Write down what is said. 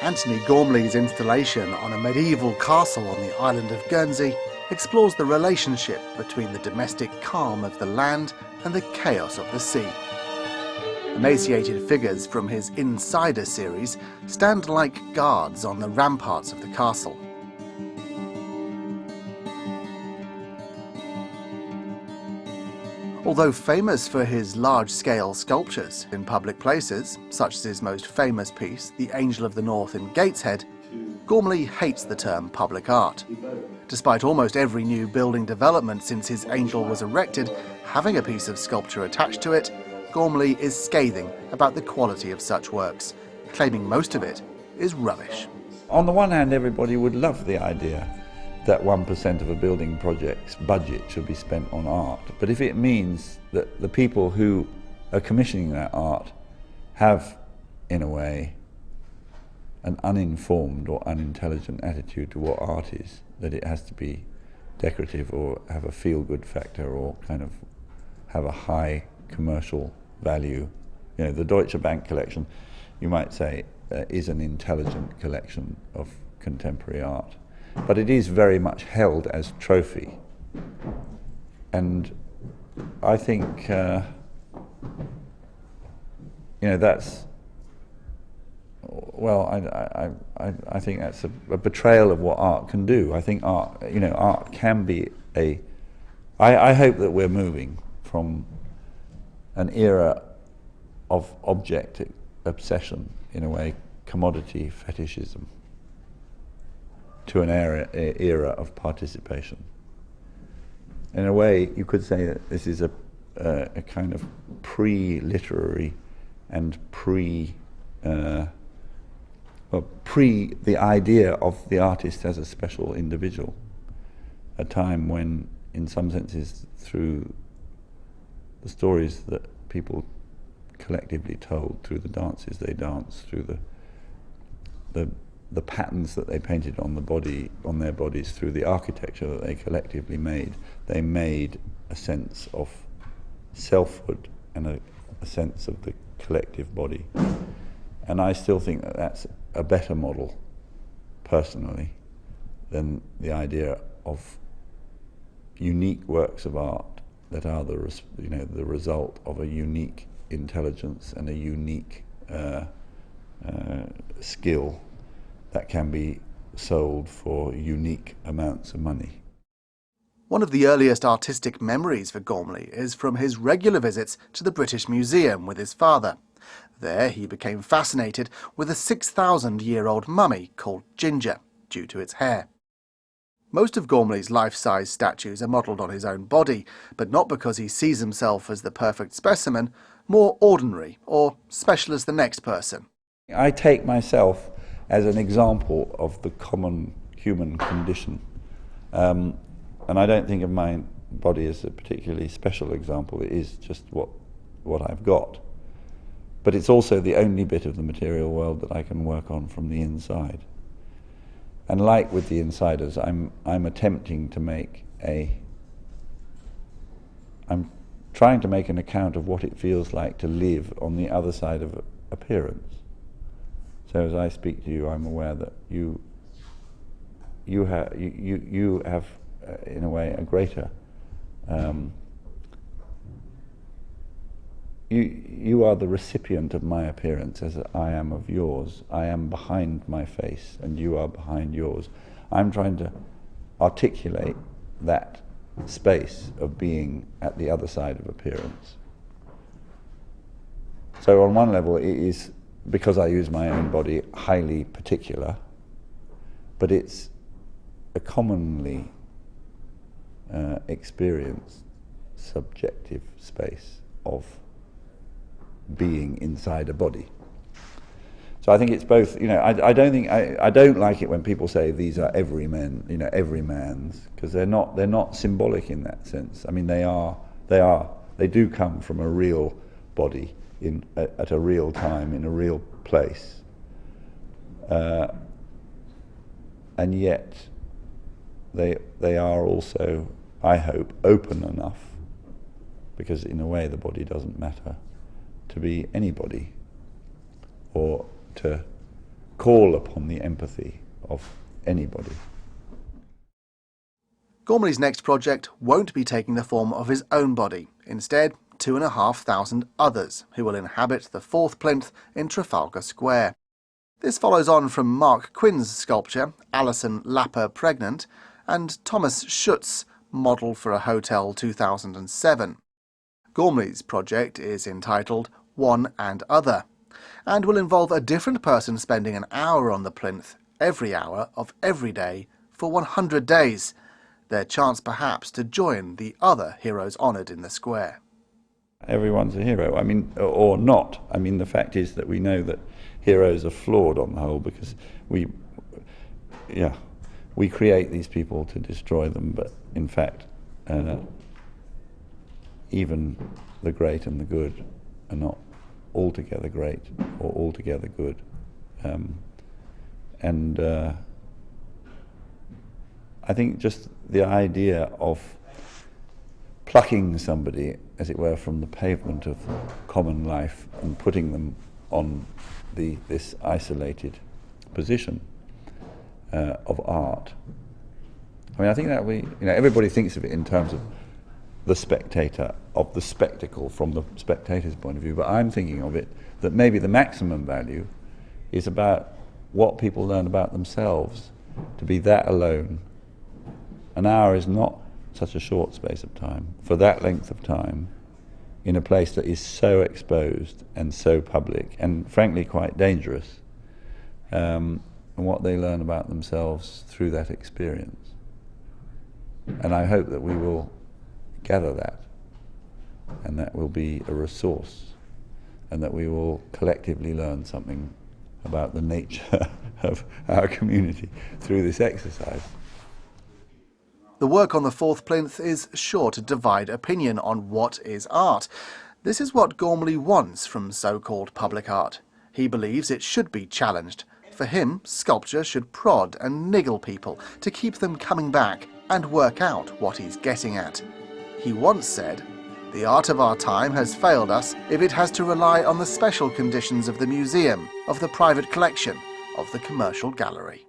Anthony Gormley's installation on a medieval castle on the island of Guernsey explores the relationship between the domestic calm of the land and the chaos of the sea. Emaciated figures from his Insider series stand like guards on the ramparts of the castle. Although famous for his large-scale sculptures in public places, such as his most famous piece, The Angel of the North in Gateshead, Gormley hates the term public art. Despite almost every new building development since his angel was erected having a piece of sculpture attached to it, Gormley is scathing about the quality of such works, claiming most of it is rubbish. On the one hand, everybody would love the idea that 1% of a building project's budget should be spent on art. But if it means that the people who are commissioning that art have, in a way, an uninformed or unintelligent attitude to what art is, that it has to be decorative or have a feel-good factor or kind of have a high commercial value. You know, the Deutsche Bank collection, you might say, is an intelligent collection of contemporary art. But it is very much held as trophy. And I think, you know, that's, well, I think that's a betrayal of what art can do. I think art, you know, art can be I hope that we're moving from an era of object obsession, in a way, commodity fetishism, to an era of participation. In a way, you could say that this is a kind of pre-literary and pre the idea of the artist as a special individual, a time when, in some senses, through the stories that people collectively told, through the dances they danced, through the patterns that they painted on their bodies, through the architecture that they collectively made, they made a sense of selfhood and a sense of the collective body. And I still think that that's a better model, personally, than the idea of unique works of art that are the result of a unique intelligence and a unique skill that can be sold for unique amounts of money. One of the earliest artistic memories for Gormley is from his regular visits to the British Museum with his father. There he became fascinated with a 6,000-year-old mummy called Ginger, due to its hair. Most of Gormley's life-size statues are modelled on his own body, but not because he sees himself as the perfect specimen, more ordinary or special as the next person. I take myself as an example of the common human condition. And I don't think of my body as a particularly special example. It is just what I've got. But it's also the only bit of the material world that I can work on from the inside. And like with the insiders, I'm attempting to make I'm trying to make an account of what it feels like to live on the other side of appearance. So as I speak to you, I'm aware that you have, in a way, a greater. You are the recipient of my appearance as I am of yours. I am behind my face, and you are behind yours. I'm trying to articulate that space of being at the other side of appearance. So on one level, it is, because I use my own body, highly particular, but it's a commonly experienced subjective space of being inside a body. So I think it's both, you know, I don't like it when people say these are every man's, because they're not symbolic in that sense. I mean, they do come from a real body at a real time in a real place, and yet they are also, I hope, open enough, because in a way the body doesn't matter, to be anybody, or to call upon the empathy of anybody. Gormley's next project won't be taking the form of his own body. Instead, 2,500 others who will inhabit the fourth plinth in Trafalgar Square. This follows on from Mark Quinn's sculpture, Alison Lapper Pregnant, and Thomas Schutz's Model for a Hotel 2007. Gormley's project is entitled One and Other, and will involve a different person spending an hour on the plinth every hour of every day for 100 days, their chance perhaps to join the other heroes honoured in the square. Everyone's a hero, I mean, or not. I mean, the fact is that we know that heroes are flawed on the whole, because we create these people to destroy them, but in fact, even the great and the good are not altogether great or altogether good. I think just the idea of plucking somebody, as it were, from the pavement of common life and putting them on this isolated position of art. I mean, I think that everybody thinks of it in terms of the spectator, of the spectacle from the spectator's point of view, but I'm thinking of it that maybe the maximum value is about what people learn about themselves, to be that alone. An hour is not such a short space of time, for that length of time, in a place that is so exposed and so public, and frankly quite dangerous, and what they learn about themselves through that experience. And I hope that we will gather that, and that will be a resource, and that we will collectively learn something about the nature of our community through this exercise. The work on the fourth plinth is sure to divide opinion on what is art. This is what Gormley wants from so-called public art. He believes it should be challenged. For him, sculpture should prod and niggle people to keep them coming back and work out what he's getting at. He once said, "The art of our time has failed us if it has to rely on the special conditions of the museum, of the private collection, of the commercial gallery."